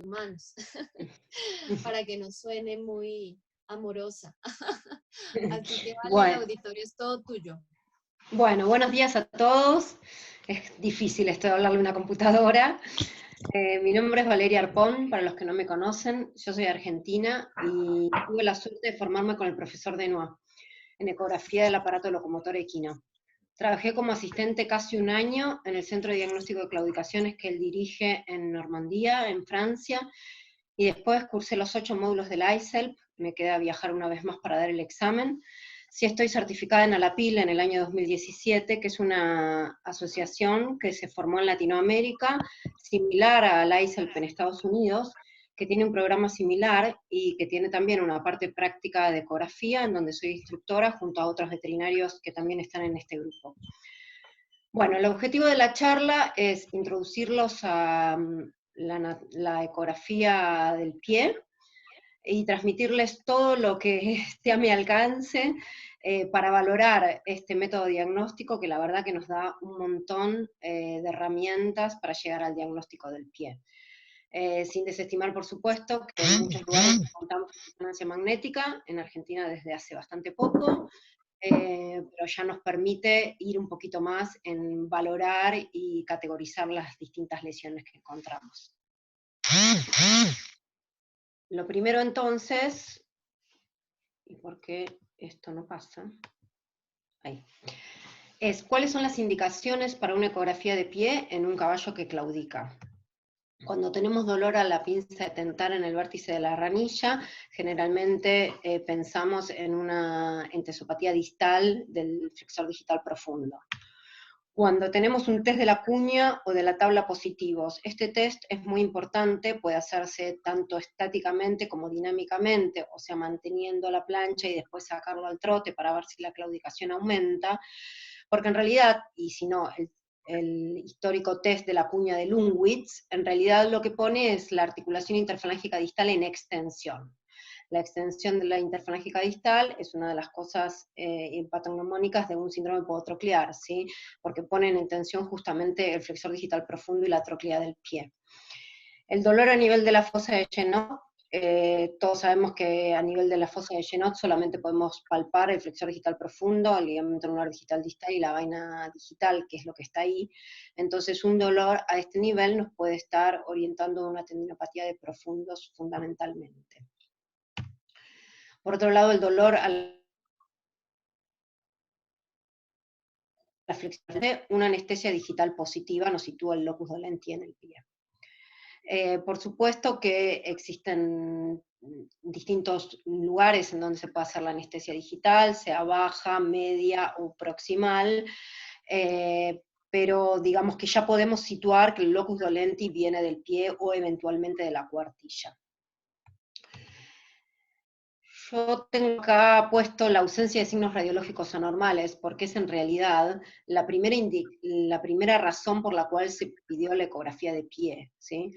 tus manos, para que no suene muy amorosa. Así que vale, el Bueno, auditorio es todo tuyo. bueno, buenos días a todos. Es difícil esto de hablarle a una computadora. Mi nombre es Valeria Arpón, para los que no me conocen. Yo soy argentina y tuve la suerte de formarme con el profesor Denois en ecografía del aparato locomotor equino. Trabajé como asistente casi un año en el Centro de Diagnóstico de Claudicaciones que él dirige en Normandía, en Francia, y después cursé los 8 módulos del ICELP. Me queda viajar una vez más para dar el examen. Sí, estoy certificada en ALAPIL en el año 2017, que es una asociación que se formó en Latinoamérica, similar a la ICELP en Estados Unidos, que tiene un programa similar y que tiene también una parte práctica de ecografía, en donde soy instructora junto a otros veterinarios que también están en este grupo. Bueno, el objetivo de la charla es introducirlos a la ecografía del pie, y transmitirles todo lo que esté a mi alcance para valorar este método diagnóstico que la verdad que nos da un montón de herramientas para llegar al diagnóstico del pie. Sin desestimar, por supuesto, que en muchos lugares contamos con resonancia magnética, en Argentina desde hace bastante poco, pero ya nos permite ir un poquito más en valorar y categorizar las distintas lesiones que encontramos. Lo primero entonces, ¿y por qué esto no pasa? Ahí. Es, ¿cuáles son las indicaciones para una ecografía de pie en un caballo que claudica? Cuando tenemos dolor a la pinza de tentar en el vértice de la ranilla, generalmente pensamos en una entesopatía distal del flexor digital profundo. Cuando tenemos un test de la cuña o de la tabla positivos, este test es muy importante, puede hacerse tanto estáticamente como dinámicamente, o sea, manteniendo la plancha y después sacarlo al trote para ver si la claudicación aumenta, porque en realidad, y si no, el histórico test de la cuña de Lundwitz, en realidad lo que pone es la articulación interfalángica distal en extensión. La extensión de la interfalángica distal es una de las cosas patognomónicas de un síndrome podotroclear, ¿sí? Porque ponen en tensión justamente el flexor digital profundo y la troclea del pie. El dolor a nivel de la fosa de Shenot, todos sabemos que a nivel de la fosa de Shenot solamente podemos palpar el flexor digital profundo, el ligamento anular digital distal y la vaina digital, que es lo que está ahí. Entonces un dolor a este nivel nos puede estar orientando a una tendinopatía de profundos fundamentalmente. Por otro lado, el dolor a la flexión de una anestesia digital positiva nos sitúa el locus dolenti en el pie. Por supuesto que existen distintos lugares en donde se puede hacer la anestesia digital, sea baja, media o proximal, pero digamos que ya podemos situar que el locus dolenti viene del pie o eventualmente de la cuartilla. Yo tengo acá puesto la ausencia de signos radiológicos anormales, porque es en realidad la primera razón por la cual se pidió la ecografía de pie, ¿sí?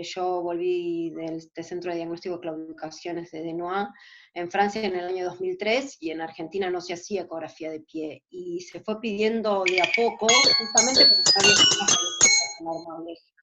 Yo volví de este Centro de Diagnóstico de Claudicaciones de Denois en Francia en el año 2003, y en Argentina no se hacía ecografía de pie, y se fue pidiendo de a poco, justamente porque no había signos radiológicos anormales.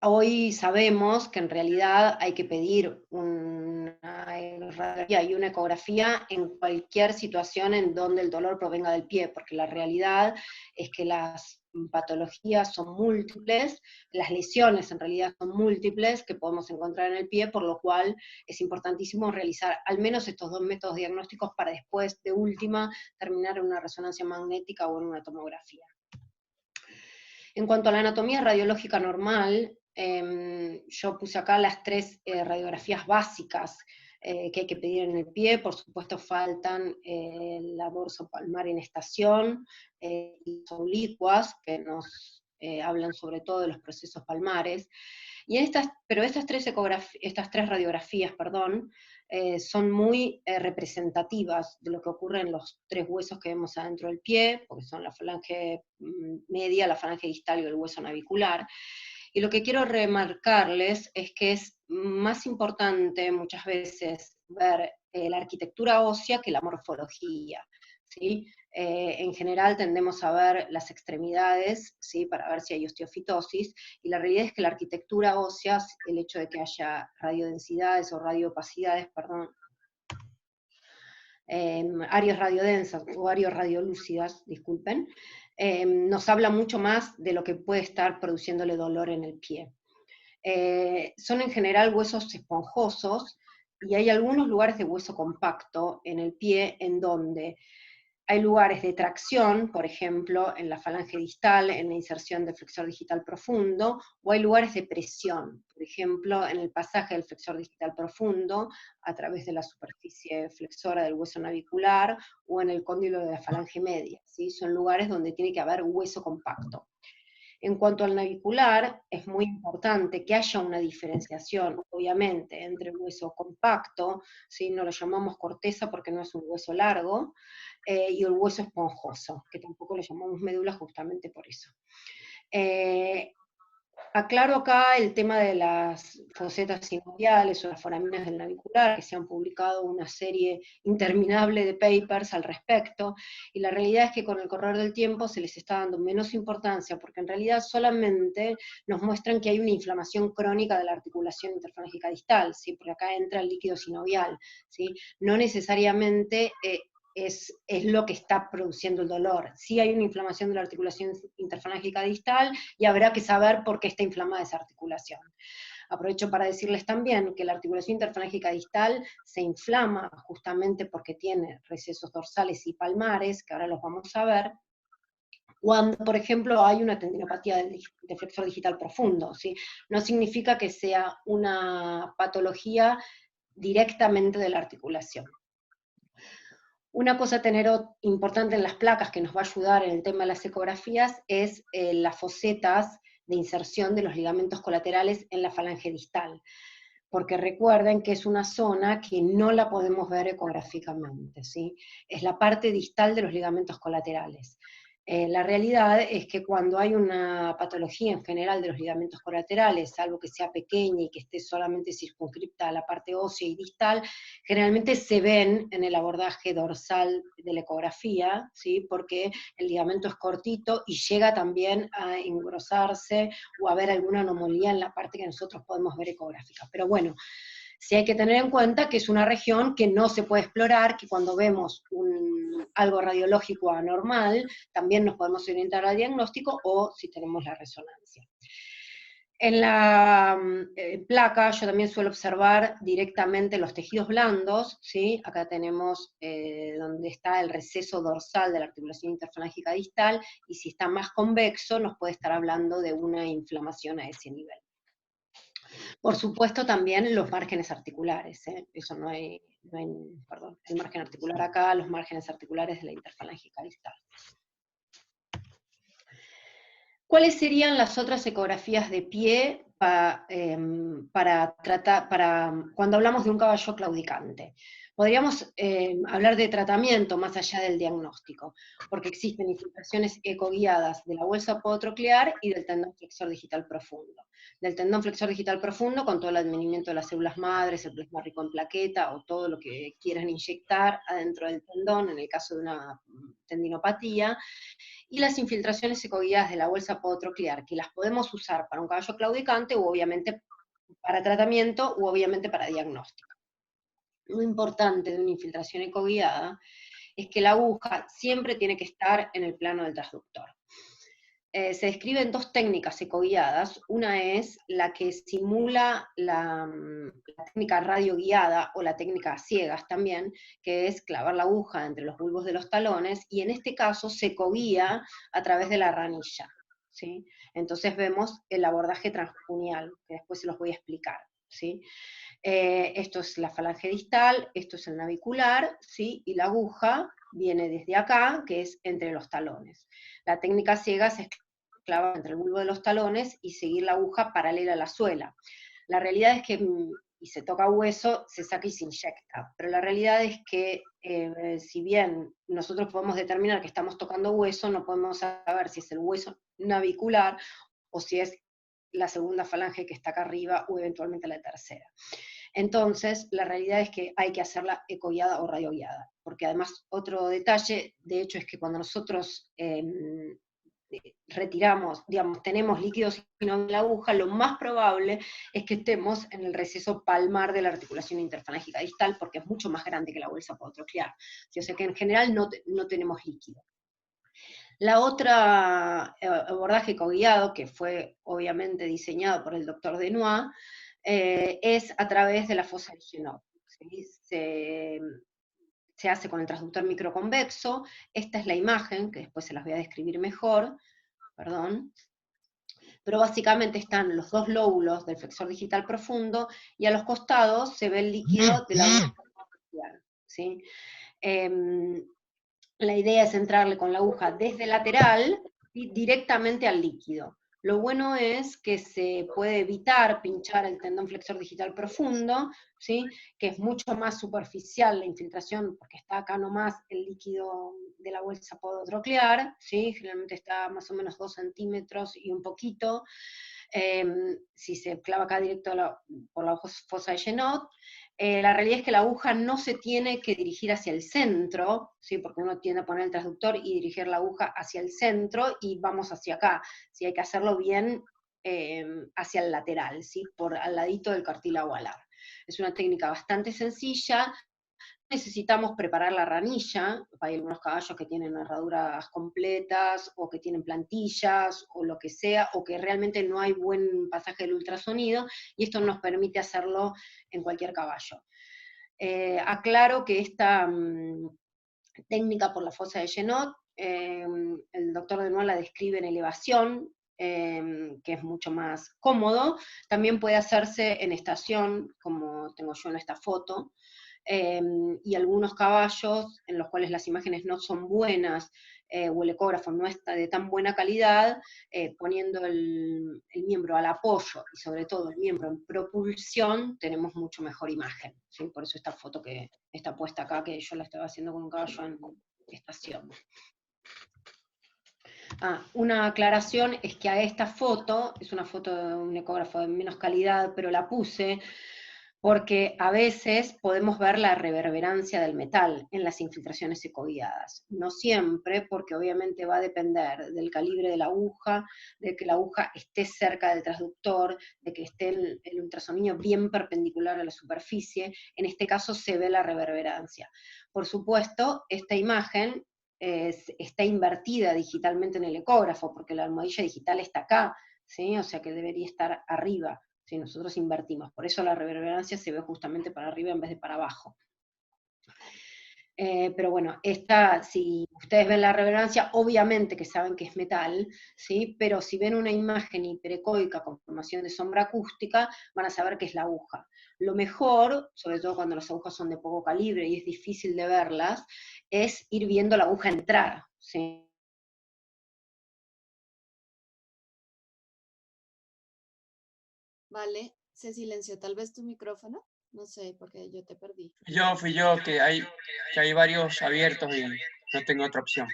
Hoy sabemos que en realidad hay que pedir una radiografía y una ecografía en cualquier situación en donde el dolor provenga del pie, porque la realidad es que las patologías son múltiples, las lesiones en realidad son múltiples que podemos encontrar en el pie, por lo cual es importantísimo realizar al menos estos dos métodos diagnósticos para después, de última, terminar en una resonancia magnética o en una tomografía. En cuanto a la anatomía radiológica normal, yo puse acá las 3 radiografías básicas que hay que pedir en el pie. Por supuesto faltan la dorsopalmar en estación y oblicuas, que nos hablan sobre todo de los procesos palmares. Y pero estas tres radiografías, perdón, son muy representativas de lo que ocurre en los 3 huesos que vemos adentro del pie, porque son la falange media, la falange distal y el hueso navicular. Y lo que quiero remarcarles es que es más importante muchas veces ver la arquitectura ósea que la morfología. ¿sí? En general tendemos a ver las extremidades, ¿sí? Para ver si hay osteofitosis, y la realidad es que la arquitectura ósea, el hecho de que haya radiodensidades o radioopacidades, perdón, áreas radiodensas o áreas radiolúcidas, disculpen, nos habla mucho más de lo que puede estar produciéndole dolor en el pie. Son en general huesos esponjosos, y hay algunos lugares de hueso compacto en el pie en donde hay lugares de tracción, por ejemplo, en la falange distal, en la inserción del flexor digital profundo, o hay lugares de presión, por ejemplo, en el pasaje del flexor digital profundo, a través de la superficie flexora del hueso navicular, o en el cóndilo de la falange media, ¿sí? Son lugares donde tiene que haber hueso compacto. En cuanto al navicular, es muy importante que haya una diferenciación, obviamente, entre el hueso compacto, ¿sí? No lo llamamos corteza porque no es un hueso largo, y el hueso esponjoso, que tampoco lo llamamos médula justamente por eso. Aclaro acá el tema de las fosetas sinoviales o las foraminas del navicular, que se han publicado una serie interminable de papers al respecto, y la realidad es que con el correr del tiempo se les está dando menos importancia, porque en realidad solamente nos muestran que hay una inflamación crónica de la articulación interfalángica distal, ¿sí? Porque acá entra el líquido sinovial, ¿sí? No necesariamente es lo que está produciendo el dolor. Sí hay una inflamación de la articulación interfalángica distal, y habrá que saber por qué está inflamada esa articulación. Aprovecho para decirles también que la articulación interfalángica distal se inflama justamente porque tiene recesos dorsales y palmares, que ahora los vamos a ver, cuando, por ejemplo, hay una tendinopatía del flexor digital profundo, ¿sí? No significa que sea una patología directamente de la articulación. Una cosa a tener importante en las placas que nos va a ayudar en el tema de las ecografías es las fosetas de inserción de los ligamentos colaterales en la falange distal, porque recuerden que es una zona que no la podemos ver ecográficamente, ¿sí? Es la parte distal de los ligamentos colaterales. La realidad es que cuando hay una patología en general de los ligamentos colaterales, algo que sea pequeña y que esté solamente circunscripta a la parte ósea y distal, generalmente se ven en el abordaje dorsal de la ecografía, ¿sí? Porque el ligamento es cortito y llega también a engrosarse o a ver alguna anomalía en la parte que nosotros podemos ver ecográfica. Pero bueno, sí hay que tener en cuenta que es una región que no se puede explorar, que cuando vemos algo radiológico anormal, también nos podemos orientar al diagnóstico o si tenemos la resonancia. En la placa yo también suelo observar directamente los tejidos blandos, ¿sí? Acá tenemos donde está el receso dorsal de la articulación interfalángica distal, y si está más convexo nos puede estar hablando de una inflamación a ese nivel. Por supuesto también los márgenes articulares, eso perdón, el margen articular acá, los márgenes articulares de la interfalángica distal. ¿Cuáles serían las otras ecografías de pie para cuando hablamos de un caballo claudicante? Podríamos hablar de tratamiento más allá del diagnóstico, porque existen infiltraciones ecoguiadas de la bolsa podotroclear y del tendón flexor digital profundo. Del tendón flexor digital profundo con todo el advenimiento de las células madres, el plasma rico en plaqueta o todo lo que quieran inyectar adentro del tendón en el caso de una tendinopatía, y las infiltraciones ecoguiadas de la bolsa podotroclear, que las podemos usar para un caballo claudicante, u obviamente para tratamiento, u obviamente para diagnóstico. Lo importante de una infiltración ecoguiada es que la aguja siempre tiene que estar en el plano del transductor. Se describen dos técnicas ecoguiadas. Una es la que simula la técnica radioguiada, o la técnica a ciegas también, que es clavar la aguja entre los bulbos de los talones, y en este caso se ecoguía a través de la ranilla, ¿sí? Entonces vemos el abordaje transcunial, que después se los voy a explicar, ¿sí? Esto es la falange distal, esto es el navicular, ¿sí? Y la aguja viene desde acá, que es entre los talones. La técnica ciegas es clavar entre el bulbo de los talones y seguir la aguja paralela a la suela. La realidad es que, y se toca hueso, se saca y se inyecta, pero la realidad es que si bien nosotros podemos determinar que estamos tocando hueso, no podemos saber si es el hueso navicular o si es la segunda falange que está acá arriba, o eventualmente la tercera. Entonces, la realidad es que hay que hacerla ecoguiada o radioguiada, porque además otro detalle, de hecho, es que cuando nosotros retiramos, digamos, tenemos líquido sinovial en la aguja, lo más probable es que estemos en el receso palmar de la articulación interfalángica distal, porque es mucho más grande que la bolsa podotroclear. O sea que en general no tenemos líquido. La otra abordaje coguiado, que fue obviamente diseñado por el doctor Denois, es a través de la fosa de Genot. ¿Sí? Se hace con el transductor microconvexo. Esta es la imagen, que después se las voy a describir mejor, perdón. Pero básicamente están los dos lóbulos del flexor digital profundo, y a los costados se ve el líquido de la aguja coaxial, ¿sí? La idea es entrarle con la aguja desde lateral y directamente al líquido. Lo bueno es que se puede evitar pinchar el tendón flexor digital profundo, ¿sí? Que es mucho más superficial la infiltración, porque está acá nomás el líquido de la bolsa podotroclear, ¿sí? Generalmente está más o menos 2 centímetros y un poquito. Si se clava acá directo por la fosa de Genot, la realidad es que la aguja no se tiene que dirigir hacia el centro, ¿sí? Porque uno tiende a poner el transductor y dirigir la aguja hacia el centro, y vamos hacia acá. ¿Sí? Hay que hacerlo bien hacia el lateral, ¿sí? Por al ladito del cartílago alar. Es una técnica bastante sencilla. Necesitamos preparar la ranilla. Hay algunos caballos que tienen herraduras completas, o que tienen plantillas, o lo que sea, o que realmente no hay buen pasaje del ultrasonido, y esto nos permite hacerlo en cualquier caballo. Aclaro que esta técnica por la fosa de Genot, el doctor Denois la describe en elevación, que es mucho más cómodo. También puede hacerse en estación, como tengo yo en esta foto, y algunos caballos en los cuales las imágenes no son buenas, o el ecógrafo no está de tan buena calidad, poniendo el miembro al apoyo, y sobre todo el miembro en propulsión, tenemos mucho mejor imagen, ¿sí? Por eso esta foto que está puesta acá, que yo la estaba haciendo con un caballo en estación. Una aclaración es que a esta foto, es una foto de un ecógrafo de menos calidad, pero la puse porque a veces podemos ver la reverberancia del metal en las infiltraciones ecoguiadas. No siempre, porque obviamente va a depender del calibre de la aguja, de que la aguja esté cerca del transductor, de que esté el ultrasonido bien perpendicular a la superficie. En este caso se ve la reverberancia. Por supuesto, esta imagen está invertida digitalmente en el ecógrafo, porque la almohadilla digital está acá, ¿sí? O sea que debería estar arriba. Si nosotros invertimos, por eso la reverberancia se ve justamente para arriba en vez de para abajo. Pero bueno, si ustedes ven la reverberancia, obviamente que saben que es metal, ¿sí? Pero si ven una imagen hiperecoica con formación de sombra acústica, van a saber que es la aguja. Lo mejor, sobre todo cuando las agujas son de poco calibre y es difícil de verlas, es ir viendo la aguja entrar, ¿sí? Vale, se silenció tal vez tu micrófono. No sé, porque yo te perdí. Fui yo, que hay varios abiertos y no tengo otra opción.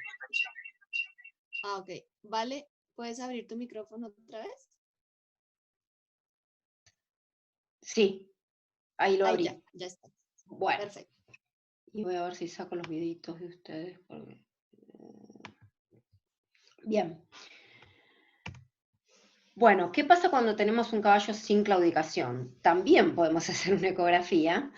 Ok. Vale, ¿puedes abrir tu micrófono otra vez? Sí, ahí lo abrí. Ya está. Bueno. Perfecto. Y voy a ver si saco los videitos de ustedes. Porque... Bien. Bueno, ¿qué pasa cuando tenemos un caballo sin claudicación? También podemos hacer una ecografía.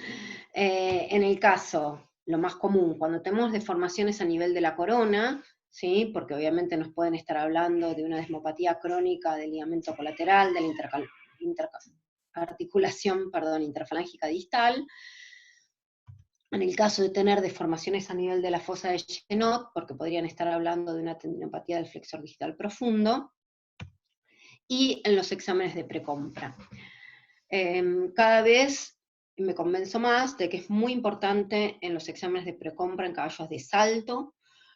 En el caso, lo más común, cuando tenemos deformaciones a nivel de la corona, ¿sí? Porque obviamente nos pueden estar hablando de una desmopatía crónica del ligamento colateral, de la articulación interfalángica distal. En el caso de tener deformaciones a nivel de la fosa de Genot, porque podrían estar hablando de una tendinopatía del flexor digital profundo, y en los exámenes de precompra. Cada vez me convenzo más de que es muy importante en los exámenes de precompra en caballos de salto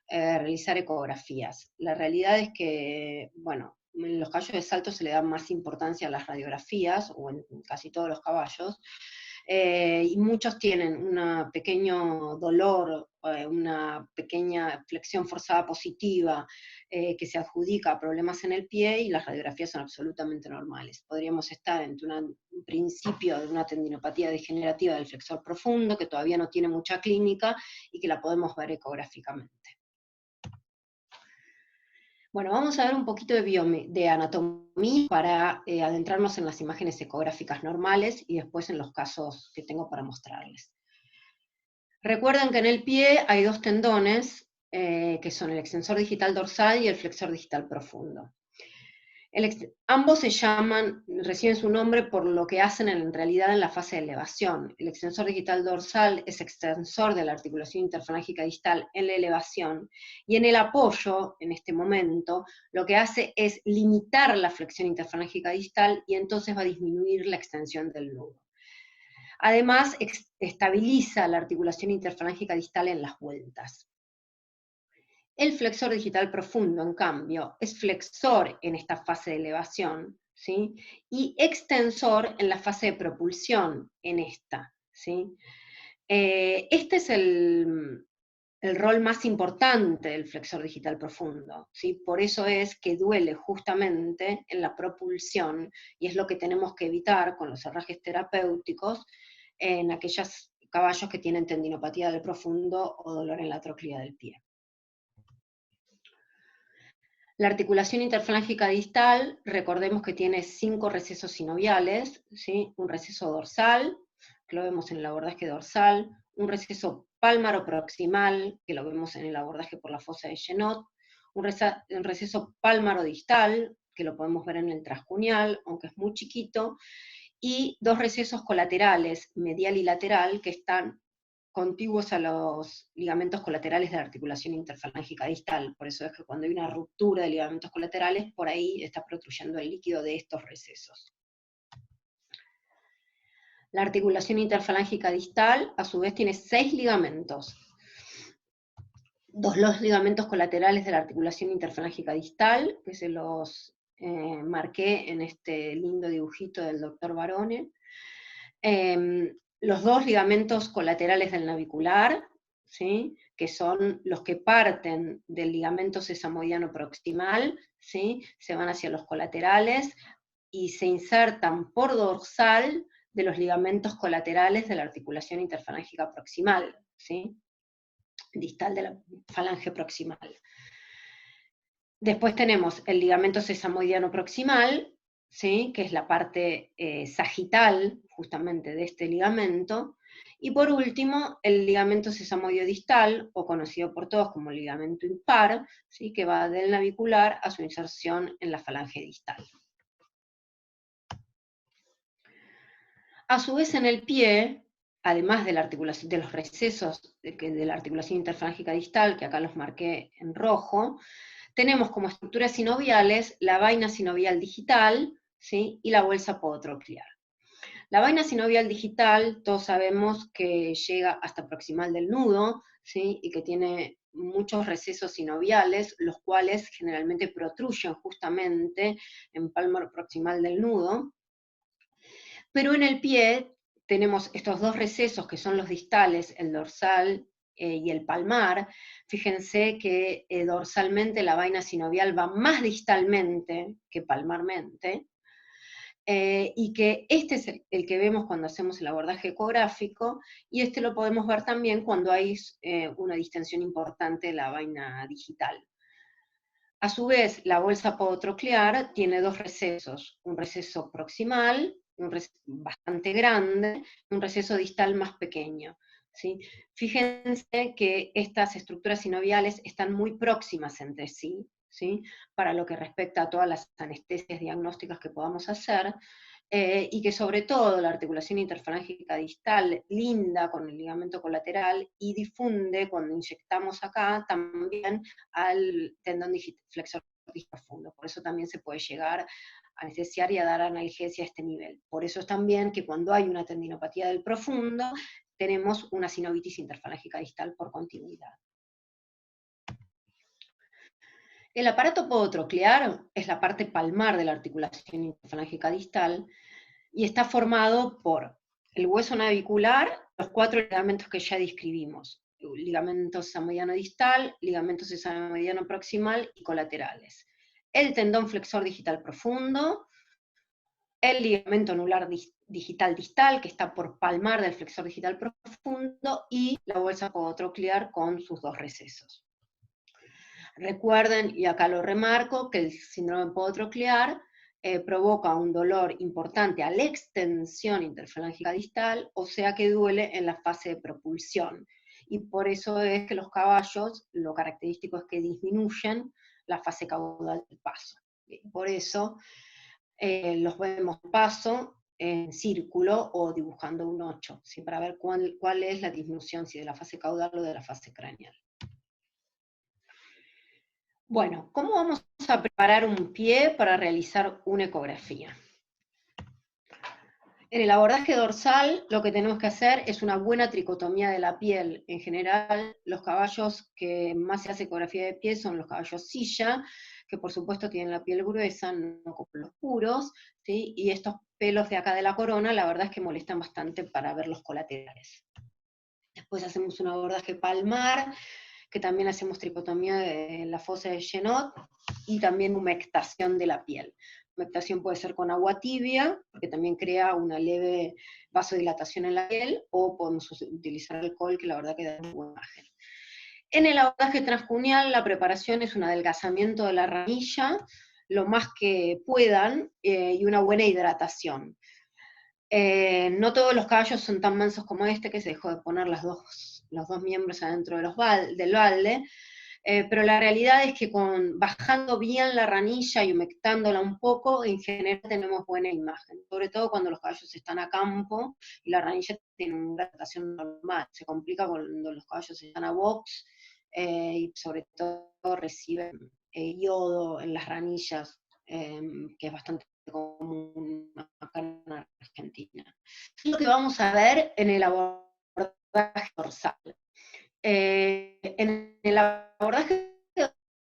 realizar ecografías. La realidad es que, bueno, en los caballos de salto se le da más importancia a las radiografías, o en casi todos los caballos, y muchos tienen un pequeño dolor, una pequeña flexión forzada positiva, que se adjudica a problemas en el pie, y las radiografías son absolutamente normales. Podríamos estar ante un principio de una tendinopatía degenerativa del flexor profundo, que todavía no tiene mucha clínica, y que la podemos ver ecográficamente. Bueno, vamos a ver un poquito de anatomía para adentrarnos en las imágenes ecográficas normales, y después en los casos que tengo para mostrarles. Recuerden que en el pie hay dos tendones, que son el extensor digital dorsal y el flexor digital profundo. Ambos se llaman, reciben su nombre por lo que hacen en realidad en la fase de elevación. El extensor digital dorsal es extensor de la articulación interfalángica distal en la elevación, y en el apoyo, en este momento, lo que hace es limitar la flexión interfalángica distal, y entonces va a disminuir la extensión del nudo. Además, estabiliza la articulación interfalángica distal en las vueltas. El flexor digital profundo, en cambio, es flexor en esta fase de elevación, ¿sí? Y extensor en la fase de propulsión, en esta, ¿sí? Este es el rol más importante del flexor digital profundo, ¿sí? Por eso es que duele justamente en la propulsión, y es lo que tenemos que evitar con los herrajes terapéuticos en aquellos caballos que tienen tendinopatía del profundo o dolor en la tróclea del pie. La articulación interfalángica distal, recordemos que tiene 5 recesos sinoviales, ¿sí? Un receso dorsal, que lo vemos en el abordaje dorsal, un receso pálmaro proximal, que lo vemos en el abordaje por la fosa de Genot, un receso pálmaro distal, que lo podemos ver en el transcunial, aunque es muy chiquito, y 2 recesos colaterales, medial y lateral, que están contiguos a los ligamentos colaterales de la articulación interfalángica distal. Por eso es que cuando hay una ruptura de ligamentos colaterales, por ahí está protruyendo el líquido de estos recesos. La articulación interfalángica distal, a su vez, tiene 6 ligamentos. Los ligamentos colaterales de la articulación interfalángica distal, que se los marqué en este lindo dibujito del doctor Barone. Los 2 ligamentos colaterales del navicular, ¿sí? Que son los que parten del ligamento sesamoidiano proximal, ¿sí? Se van hacia los colaterales y se insertan por dorsal de los ligamentos colaterales de la articulación interfalángica proximal, ¿sí? Distal de la falange proximal. Después tenemos el ligamento sesamoidiano proximal, ¿sí? Que es la parte sagital, justamente, de este ligamento, y por último, el ligamento sesamoideo distal, o conocido por todos como ligamento impar, ¿sí? Que va del navicular a su inserción en la falange distal. A su vez, en el pie, además de la articulación, de los recesos de la articulación interfalángica distal, que acá los marqué en rojo, tenemos como estructuras sinoviales la vaina sinovial digital, ¿sí? Y la bolsa podotroclear. La vaina sinovial digital, todos sabemos que llega hasta proximal del nudo, ¿sí? Y que tiene muchos recesos sinoviales, los cuales generalmente protruyen justamente en pálmaro proximal del nudo. Pero en el pie tenemos estos 2 recesos que son los distales, el dorsal y el palmar. Fíjense que dorsalmente la vaina sinovial va más distalmente que palmarmente, y que este es el que vemos cuando hacemos el abordaje ecográfico, y este lo podemos ver también cuando hay una distensión importante de la vaina digital. A su vez, la bolsa podotroclear tiene 2 recesos, un receso proximal, bastante grande, y un receso distal más pequeño, ¿sí? Fíjense que estas estructuras sinoviales están muy próximas entre sí, ¿sí? Para lo que respecta a todas las anestesias diagnósticas que podamos hacer, y que sobre todo la articulación interfalángica distal linda con el ligamento colateral y difunde cuando inyectamos acá también al tendón flexor profundo. Por eso también se puede llegar a anestesiar y a dar analgesia a este nivel. Por eso es también que cuando hay una tendinopatía del profundo, tenemos una sinovitis interfalángica distal por continuidad. El aparato podotroclear es la parte palmar de la articulación interfalángica distal, y está formado por el hueso navicular, los 4 ligamentos que ya describimos: ligamento sesamediano distal, ligamento sesamediano proximal y colaterales. El tendón flexor digital profundo, el ligamento anular digital distal, que está por palmar del flexor digital profundo, y la bolsa podotroclear con sus 2 recesos. Recuerden, y acá lo remarco, que el síndrome podotroclear provoca un dolor importante a la extensión interfalángica distal, o sea que duele en la fase de propulsión. Y por eso es que los caballos, lo característico es que disminuyen la fase caudal del paso. Por eso los vemos paso en círculo o dibujando un 8, ¿sí? Para ver cuál es la disminución, si de la fase caudal o de la fase craneal. Bueno, ¿cómo vamos a preparar un pie para realizar una ecografía? En el abordaje dorsal lo que tenemos que hacer es una buena tricotomía de la piel. En general, los caballos que más se hace ecografía de pie son los caballos silla, que por supuesto tienen la piel gruesa, no como los puros, ¿sí? Y estos pelos de acá de la corona, la verdad es que molestan bastante para ver los colaterales. Después hacemos un abordaje palmar, que también hacemos tricotomía de la fosa de Genot, y también humectación de la piel. Humectación puede ser con agua tibia, porque también crea una leve vasodilatación en la piel, o podemos utilizar alcohol, que la verdad que da una buena imagen. En el abordaje transcuneal, la preparación es un adelgazamiento de la ramilla, lo más que puedan, y una buena hidratación. No todos los caballos son tan mansos como este, que se dejó de poner los dos miembros adentro de del balde, pero la realidad es que bajando bien la ranilla y humectándola un poco, en general tenemos buena imagen, sobre todo cuando los caballos están a campo y la ranilla tiene una hidratación normal. Se complica cuando los caballos están a box, y sobre todo reciben yodo en las ranillas, que es bastante común acá en Argentina. Es lo que vamos a ver en el abordaje dorsal. En el abordaje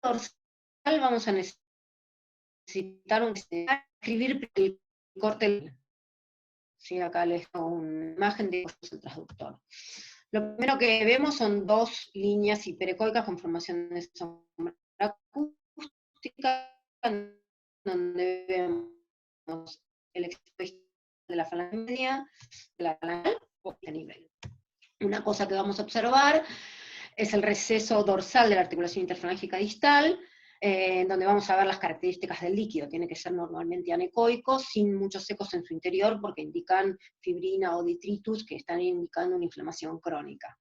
dorsal vamos a necesitar escribir el corte. Sí, acá les hago una imagen de el traductor. Lo primero que vemos son 2 líneas hiperecoicas con formación de sombra acústica, donde vemos el extremo de la falange media, de la falange a nivel. Una cosa que vamos a observar es el receso dorsal de la articulación interfalángica distal, donde vamos a ver las características del líquido. Tiene que ser normalmente anecoico, sin muchos ecos en su interior, porque indican fibrina o detritus, que están indicando una inflamación crónica.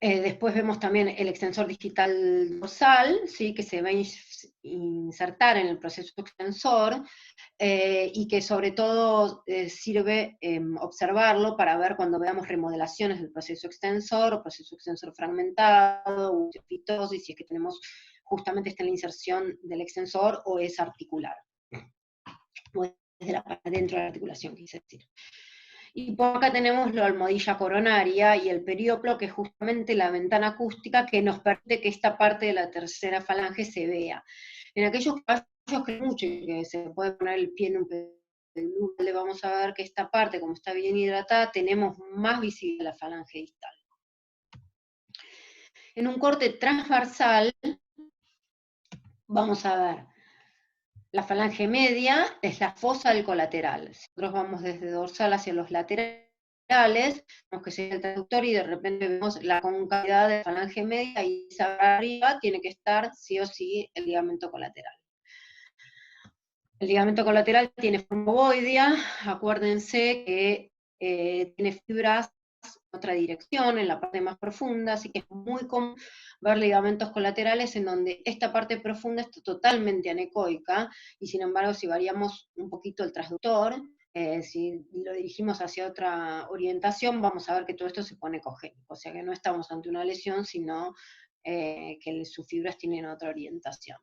Después vemos también el extensor digital dorsal, ¿sí? Que se va a insertar en el proceso extensor, y que sobre todo sirve observarlo para ver cuando veamos remodelaciones del proceso extensor, o proceso extensor fragmentado, o fitosis, si es que tenemos justamente esta la inserción del extensor, o es articular, o es dentro de la articulación, quise decir. Y por acá tenemos la almohadilla coronaria y el perioplo, que es justamente la ventana acústica que nos permite que esta parte de la tercera falange se vea. En aquellos casos que mucho que se puede poner el pie en un pedúnculo, le vamos a ver que esta parte, como está bien hidratada, tenemos más visible la falange distal. En un corte transversal vamos a ver la falange media, es la fosa del colateral. Nosotros vamos desde dorsal hacia los laterales, vemos que sería el traductor, y de repente vemos la concavidad de la falange media, y arriba tiene que estar sí o sí el ligamento colateral. El ligamento colateral tiene forma ovoidea, acuérdense que tiene fibras en otra dirección, en la parte más profunda, así que es muy común ver ligamentos colaterales en donde esta parte profunda está totalmente anecoica, y sin embargo si variamos un poquito el transductor, si lo dirigimos hacia otra orientación, vamos a ver que todo esto se pone ecogénico, o sea que no estamos ante una lesión, sino que sus fibras tienen otra orientación.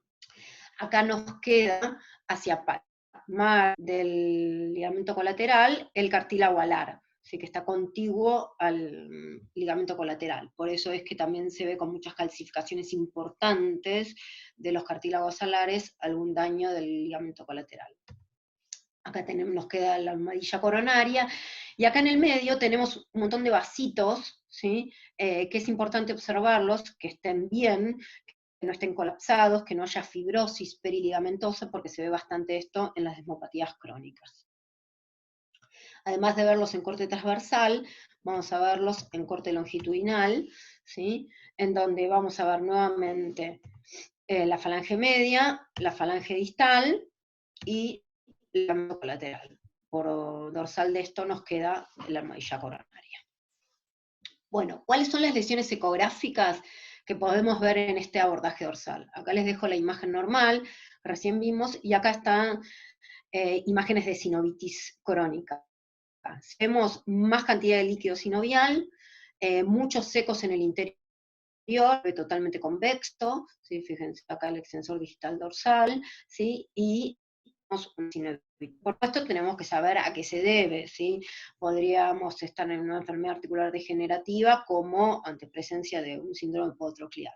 Acá nos queda hacia palmar del ligamento colateral el cartílago alar, así que está contiguo al ligamento colateral. Por eso es que también se ve con muchas calcificaciones importantes de los cartílagos alares algún daño del ligamento colateral. Acá nos queda la almohadilla coronaria, y acá en el medio tenemos un montón de vasitos, ¿sí? Que es importante observarlos, que estén bien, que no estén colapsados, que no haya fibrosis periligamentosa, porque se ve bastante esto en las desmopatías crónicas. Además de verlos en corte transversal, vamos a verlos en corte longitudinal, ¿sí? En donde vamos a ver nuevamente la falange media, la falange distal y el ligamento colateral. Por dorsal de esto nos queda la almohadilla coronaria. Bueno, ¿cuáles son las lesiones ecográficas que podemos ver en este abordaje dorsal? Acá les dejo la imagen normal, recién vimos, y acá están imágenes de sinovitis crónica. Vemos más cantidad de líquido sinovial, muchos secos en el interior, totalmente convexo, ¿sí? Fíjense acá el extensor digital dorsal, ¿sí? Y un sinovitis. Por supuesto tenemos que saber a qué se debe, ¿sí? Podríamos estar en una enfermedad articular degenerativa como ante presencia de un síndrome podotroclear.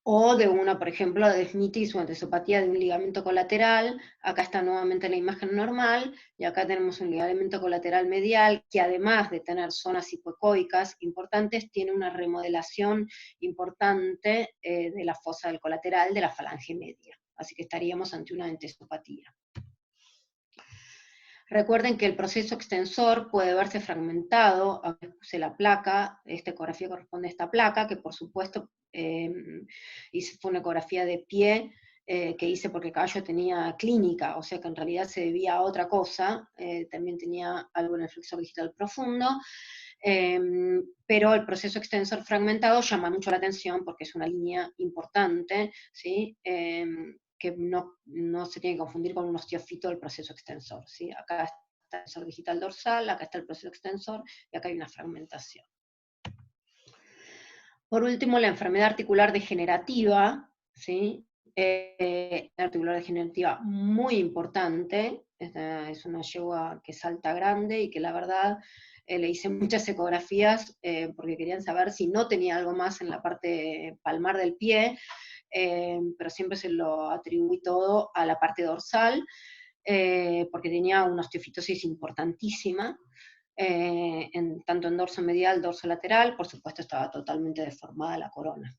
O de una, por ejemplo, desmitis o antesopatía de un ligamento colateral. Acá está nuevamente la imagen normal, y acá tenemos un ligamento colateral medial, que además de tener zonas hipoecoicas importantes, tiene una remodelación importante de la fosa del colateral de la falange media. Así que estaríamos ante una antesopatía. Recuerden que el proceso extensor puede verse fragmentado. Acá puse la placa, esta ecografía corresponde a esta placa, que por supuesto fue una ecografía de pie, que hice porque el caballo tenía clínica, o sea que en realidad se debía a otra cosa, también tenía algo en el flexor digital profundo, pero el proceso extensor fragmentado llama mucho la atención porque es una línea importante, ¿sí? Que no se tiene que confundir con un osteofito del proceso extensor, ¿sí? Acá está el extensor digital dorsal, acá está el proceso extensor, y acá hay una fragmentación. Por último, la enfermedad articular degenerativa, ¿sí? Articular degenerativa muy importante, es una yegua que salta grande y que la verdad le hice muchas ecografías porque querían saber si no tenía algo más en la parte palmar del pie, pero siempre se lo atribuí todo a la parte dorsal, porque tenía una osteofitosis importantísima, tanto en dorso medial, dorso lateral, por supuesto estaba totalmente deformada la corona.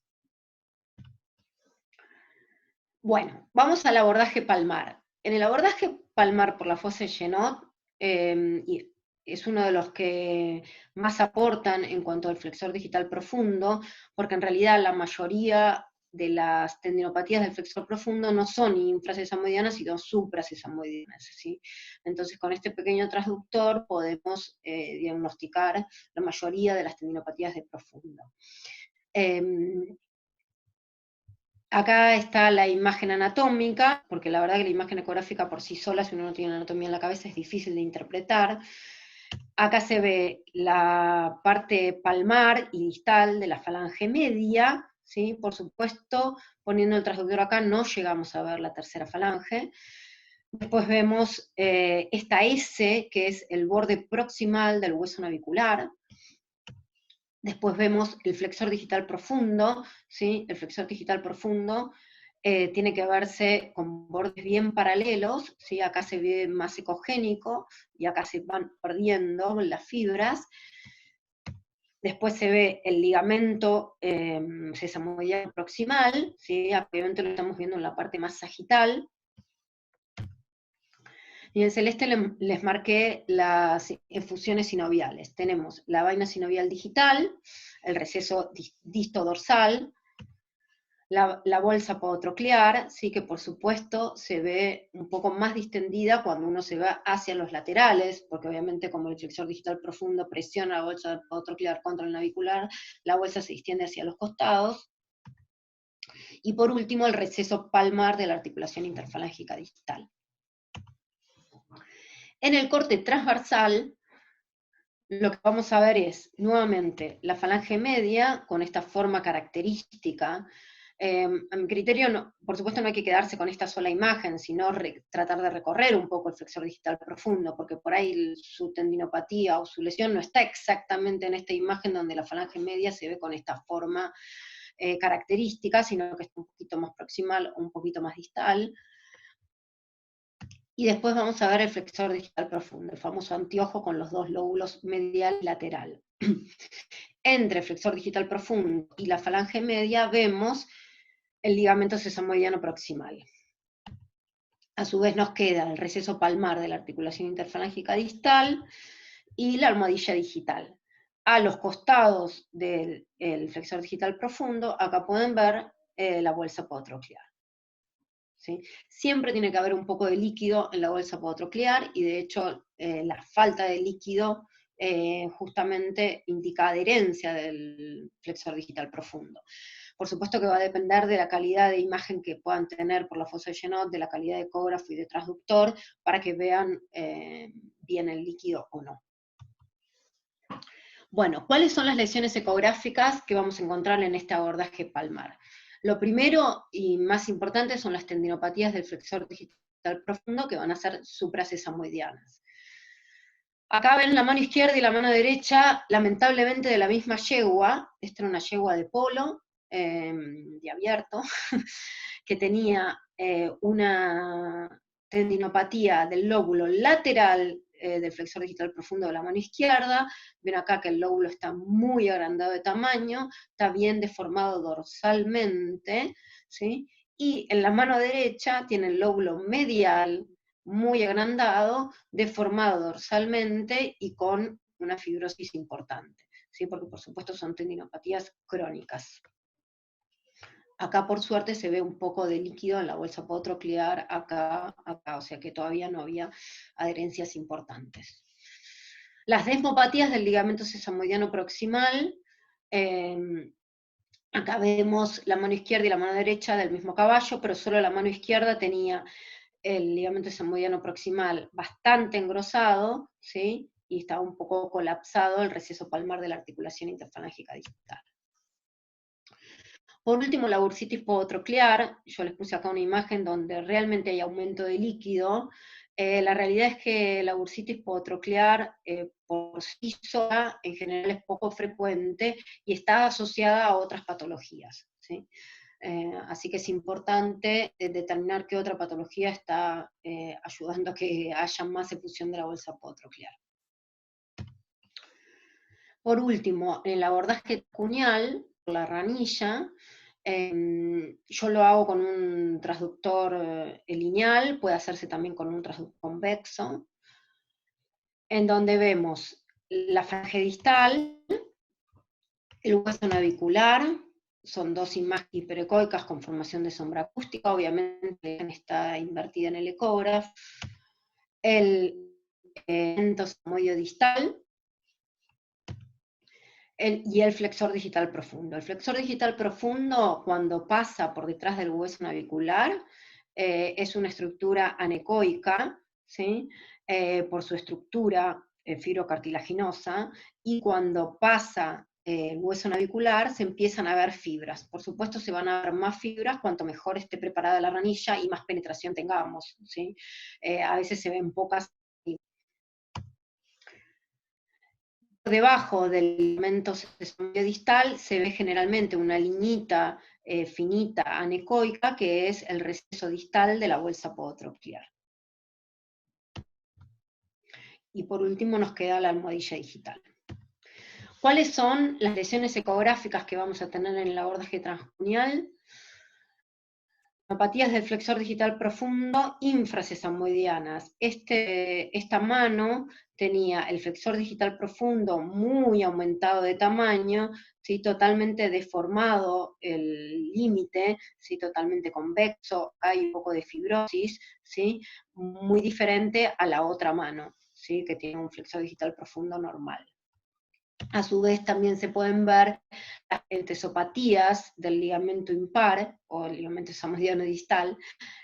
Bueno, vamos al abordaje palmar. En el abordaje palmar por la fosa de Genot, es uno de los que más aportan en cuanto al flexor digital profundo, porque en realidad la mayoría de las tendinopatías del flexor profundo no son infrasesamoidianas, sino suprasesamoidianas, ¿sí? Entonces con este pequeño transductor podemos diagnosticar la mayoría de las tendinopatías de profundo. Acá está la imagen anatómica, porque la verdad que la imagen ecográfica por sí sola, si uno no tiene anatomía en la cabeza, es difícil de interpretar. Acá se ve la parte palmar y distal de la falange media, ¿sí? Por supuesto, poniendo el transductor acá no llegamos a ver la tercera falange. Después vemos esta S, que es el borde proximal del hueso navicular. Después vemos el flexor digital profundo, ¿sí? El flexor digital profundo tiene que verse con bordes bien paralelos, ¿sí? Acá se ve más ecogénico, y acá se van perdiendo las fibras. Después se ve el ligamento sesamoidal proximal, ¿sí? Obviamente lo estamos viendo en la parte más sagital. Y en celeste les marqué las efusiones sinoviales. Tenemos la vaina sinovial digital, el receso distodorsal, la bolsa podotroclear, sí, que por supuesto se ve un poco más distendida cuando uno se va hacia los laterales, porque obviamente como el flexor digital profundo presiona la bolsa podotroclear contra el navicular, la bolsa se distiende hacia los costados. Y por último el receso palmar de la articulación interfalángica distal. En el corte transversal, lo que vamos a ver es, nuevamente, la falange media, con esta forma característica. A mi criterio, por supuesto no hay que quedarse con esta sola imagen, sino tratar de recorrer un poco el flexor digital profundo, porque por ahí su tendinopatía o su lesión no está exactamente en esta imagen donde la falange media se ve con esta forma característica, sino que está un poquito más proximal o un poquito más distal. Y después vamos a ver el flexor digital profundo, el famoso anteojo con los dos lóbulos medial y lateral. Entre el flexor digital profundo y la falange media vemos el ligamento sesamoidiano proximal. A su vez nos queda el receso palmar de la articulación interfalángica distal y la almohadilla digital. A los costados del flexor digital profundo, acá pueden ver la bolsa podotroclear. ¿Sí? Siempre tiene que haber un poco de líquido en la bolsa podotroclear, y de hecho la falta de líquido justamente indica adherencia del flexor digital profundo. Por supuesto que va a depender de la calidad de imagen que puedan tener por la fosa de Genot, de la calidad de ecógrafo y de transductor, para que vean bien el líquido o no. Bueno, ¿cuáles son las lesiones ecográficas que vamos a encontrar en este abordaje palmar? Lo primero y más importante son las tendinopatías del flexor digital profundo, que van a ser suprasesamoidianas. Acá ven la mano izquierda y la mano derecha, lamentablemente de la misma yegua. Esta era una yegua de polo, de abierto, que tenía una tendinopatía del lóbulo lateral del flexor digital profundo de la mano izquierda. Ven acá que el lóbulo está muy agrandado de tamaño, está bien deformado dorsalmente, ¿sí? Y en la mano derecha tiene el lóbulo medial muy agrandado, deformado dorsalmente y con una fibrosis importante, ¿sí? Porque por supuesto son tendinopatías crónicas. Acá por suerte se ve un poco de líquido en la bolsa podotroclear, acá, o sea que todavía no había adherencias importantes. Las desmopatías del ligamento sesamoidiano proximal, acá vemos la mano izquierda y la mano derecha del mismo caballo, pero solo la mano izquierda tenía el ligamento sesamoidiano proximal bastante engrosado, ¿sí? Y estaba un poco colapsado el receso palmar de la articulación interfalángica distal. Por último, la bursitis podotroclear, yo les puse acá una imagen donde realmente hay aumento de líquido. La realidad es que la bursitis podotroclear por sí sola en general es poco frecuente y está asociada a otras patologías, ¿sí? Así que es importante determinar qué otra patología está ayudando a que haya más efusión de la bolsa podotroclear. Por último, en el abordaje cuneal, la ranilla, yo lo hago con un transductor lineal, puede hacerse también con un transductor convexo, en donde vemos la falange distal, el hueso navicular, son dos imágenes hiperecoicas con formación de sombra acústica, obviamente está invertida en el ecógrafo, el entosamoide distal, y el flexor digital profundo. El flexor digital profundo, cuando pasa por detrás del hueso navicular, es una estructura anecoica, ¿sí? Por su estructura fibrocartilaginosa, y cuando pasa el hueso navicular se empiezan a ver fibras. Por supuesto se van a ver más fibras cuanto mejor esté preparada la ranilla y más penetración tengamos, ¿sí? A veces se ven pocas. Por debajo del ligamento sesamoide distal se ve generalmente una liñita finita anecoica, que es el receso distal de la bolsa podotroclear. Y por último nos queda la almohadilla digital. ¿Cuáles son las lesiones ecográficas que vamos a tener en el abordaje transcuneal? Tendinopatías del flexor digital profundo infrasesamoidianas. Esta mano tenía el flexor digital profundo muy aumentado de tamaño, ¿sí? Totalmente deformado el límite, ¿sí? Totalmente convexo, hay un poco de fibrosis, ¿sí? Muy diferente a la otra mano, ¿sí? Que tiene un flexor digital profundo normal. A su vez también se pueden ver las entesopatías del ligamento impar, o el ligamento sesamoidiano distal,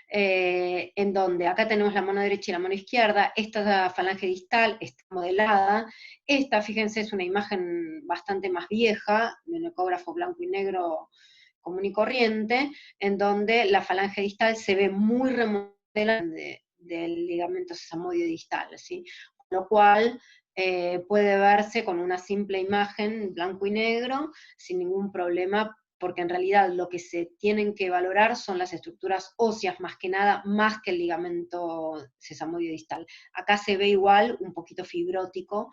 en donde acá tenemos la mano derecha y la mano izquierda, esta falange distal está modelada, esta, fíjense, es una imagen bastante más vieja, de un ecógrafo blanco y negro común y corriente, en donde la falange distal se ve muy remodelada del ligamento sesamoide distal, ¿sí? Con lo cual puede verse con una simple imagen blanco y negro sin ningún problema porque en realidad lo que se tienen que valorar son las estructuras óseas más que nada, más que el ligamento sesamoide distal. Acá se ve igual un poquito fibrótico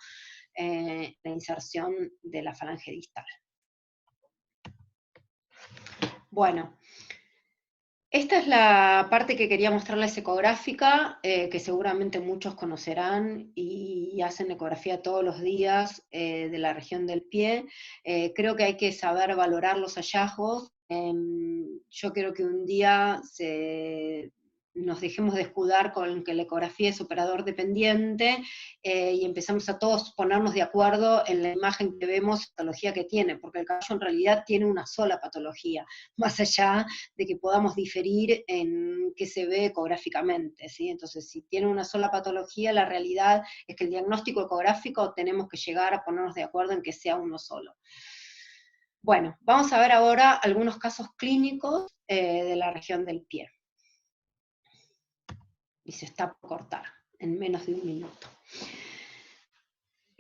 la inserción de la falange distal. Bueno, esta es la parte que quería mostrarles ecográfica, que seguramente muchos conocerán y hacen ecografía todos los días de la región del pie. Creo que hay que saber valorar los hallazgos. Yo creo que un día nos dejemos de escudar con que la ecografía es operador dependiente y empezamos a todos ponernos de acuerdo en la imagen que vemos, la patología que tiene, porque el caballo en realidad tiene una sola patología, más allá de que podamos diferir en qué se ve ecográficamente, ¿sí? Entonces, si tiene una sola patología, la realidad es que el diagnóstico ecográfico tenemos que llegar a ponernos de acuerdo en que sea uno solo. Bueno, vamos a ver ahora algunos casos clínicos de la región del pie. Y se está por cortar en menos de un minuto.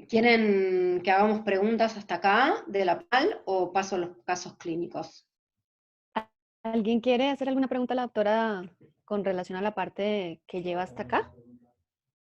¿Quieren que hagamos preguntas hasta acá de la PAL o paso a los casos clínicos? ¿Alguien quiere hacer alguna pregunta a la doctora con relación a la parte que lleva hasta acá?